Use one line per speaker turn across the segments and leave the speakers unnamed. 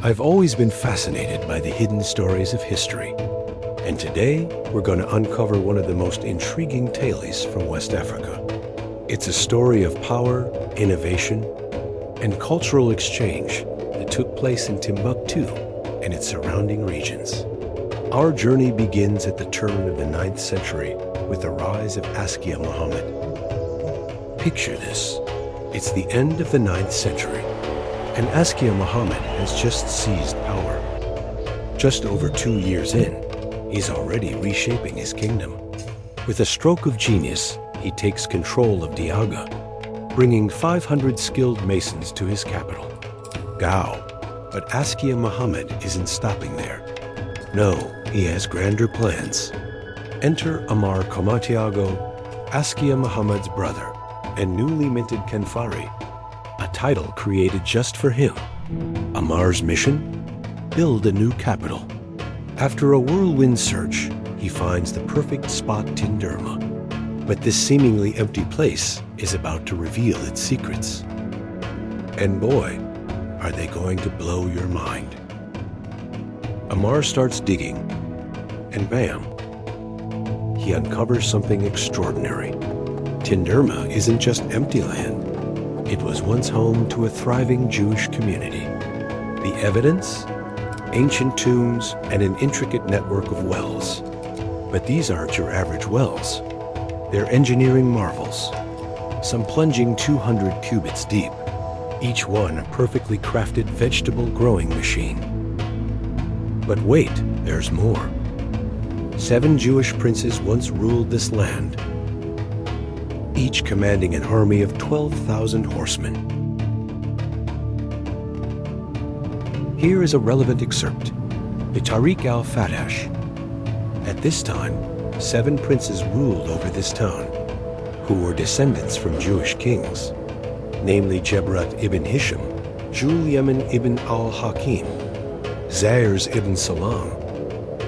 I've always been fascinated by the hidden stories of history. And today, we're going to uncover one of the most intriguing tales from West Africa. It's a story of power, innovation, and cultural exchange that took place in Timbuktu and its surrounding regions. Our journey begins at the turn of the 9th century with the rise of Askia Muhammad. Picture this. It's the end of the 9th century, and Askia Muhammad has just seized power. Just over 2 years in, he's already reshaping his kingdom. With a stroke of genius, he takes control of Diaga, bringing 500 skilled masons to his capital, Gao. But Askia Muhammad isn't stopping there. No, he has grander plans. Enter Amar Komatiago, Askia Muhammad's brother, and newly minted Kenfari, a title created just for him. Amar's mission? Build a new capital. After a whirlwind search, he finds the perfect spot, Tindera. But this seemingly empty place is about to reveal its secrets. And boy, are they going to blow your mind. Amar starts digging, and bam, he uncovers something extraordinary. Tindera isn't just empty land. It was once home to a thriving Jewish community. The evidence? Ancient tombs and an intricate network of wells. But these aren't your average wells. They're engineering marvels, some plunging 200 cubits deep, each one a perfectly crafted vegetable growing machine. But wait, there's more. 7 Jewish princes once ruled this land, each commanding an army of 12,000 horsemen. Here is a relevant excerpt, the Tariq al-Fattāsh. At this time, 7 princes ruled over this town, who were descendants from Jewish kings, namely Jebrat ibn Hisham, Jul-Yemen ibn al-Hakim, Zairs ibn Salam,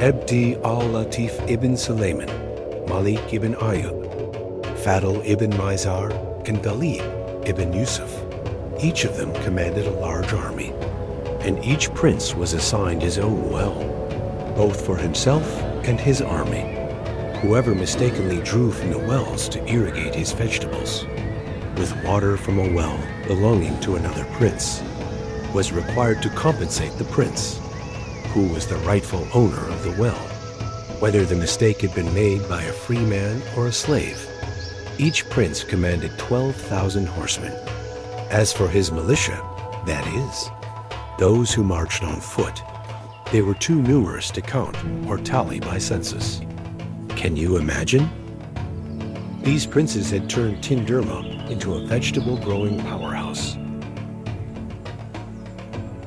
Ebdi al-Latif ibn Sulayman, Malik ibn Ayub, Fadl ibn Mizar, and Ghalib ibn Yusuf. Each of them commanded a large army, and each prince was assigned his own well, both for himself and his army. Whoever mistakenly drew from the wells to irrigate his vegetables with water from a well belonging to another prince was required to compensate the prince, who was the rightful owner of the well, whether the mistake had been made by a free man or a slave. Each prince commanded 12,000 horsemen. As for his militia, that is, those who marched on foot, they were too numerous to count or tally by census. Can you imagine? These princes had turned Tindera into a vegetable-growing powerhouse.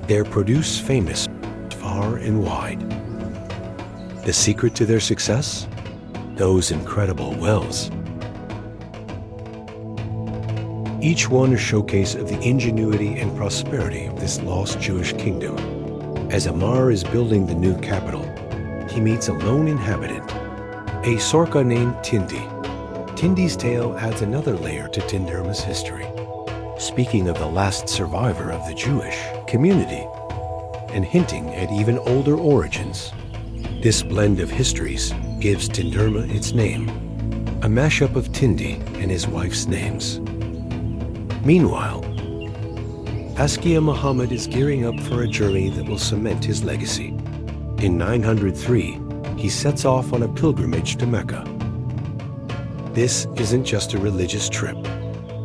Their produce famous far and wide. The secret to their success? Those incredible wells. Each one a showcase of the ingenuity and prosperity of this lost Jewish kingdom. As Amar is building the new capital, he meets a lone inhabitant, a Sorca named Tindi. Tindi's tale adds another layer to Tindera's history, speaking of the last survivor of the Jewish community and hinting at even older origins. This blend of histories gives Tindera its name, a mashup of Tindi and his wife's names. Meanwhile, Askia Muhammad is gearing up for a journey that will cement his legacy. In 903, he sets off on a pilgrimage to Mecca. This isn't just a religious trip.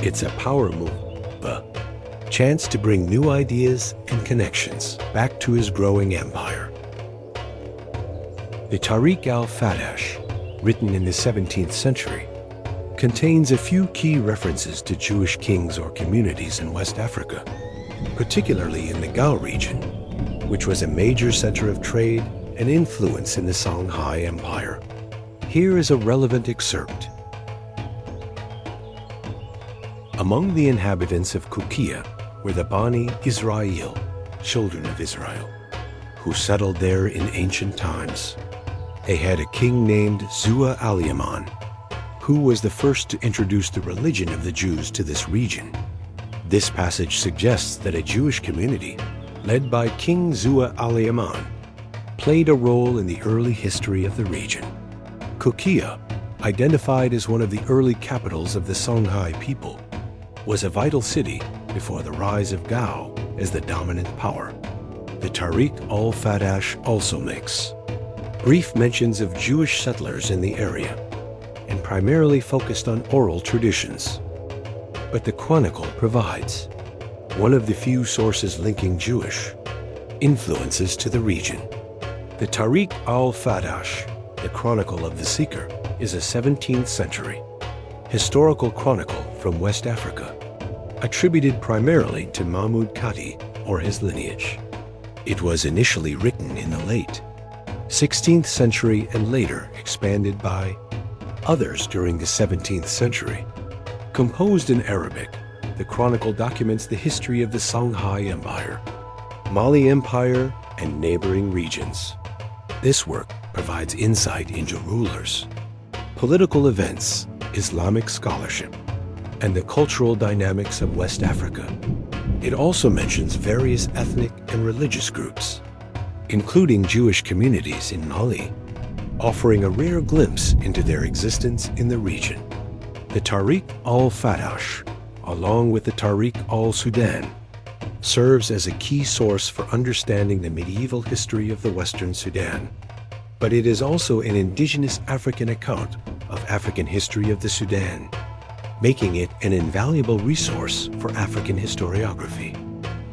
It's a power move, a chance to bring new ideas and connections back to his growing empire. The Tariq al-Fattāsh, written in the 17th century, contains a few key references to Jewish kings or communities in West Africa, particularly in the Gao region, which was a major center of trade and influence in the Songhai Empire. Here is a relevant excerpt. Among the inhabitants of Kukia were the Bani Israel, children of Israel, who settled there in ancient times. They had a king named Zua al-Yaman, who was the first to introduce the religion of the Jews to this region. This passage suggests that a Jewish community led by King Zua al-Yaman, played a role in the early history of the region. Kukia, identified as one of the early capitals of the Songhai people, was a vital city before the rise of Gao as the dominant power. The Tariq al-Fattāsh also makes brief mentions of Jewish settlers in the area and primarily focused on oral traditions. But the chronicle provides one of the few sources linking Jewish influences to the region. The Tariq al-Fattāsh, the Chronicle of the Seeker, is a 17th century historical chronicle from West Africa, attributed primarily to Mahmud Kati or his lineage. It was initially written in the late 16th century and later expanded by others during the 17th century. Composed in Arabic, the chronicle documents the history of the Songhai Empire, Mali Empire, and neighboring regions. This work provides insight into rulers, political events, Islamic scholarship, and the cultural dynamics of West Africa. It also mentions various ethnic and religious groups, including Jewish communities in Mali, offering a rare glimpse into their existence in the region. The Tariq al-Fattāsh, along with the Tariq al-Sudan, serves as a key source for understanding the medieval history of the Western Sudan. But it is also an indigenous African account of African history of the Sudan, making it an invaluable resource for African historiography.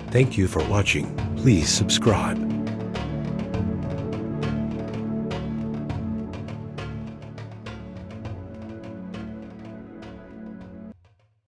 Thank you for watching. Please subscribe.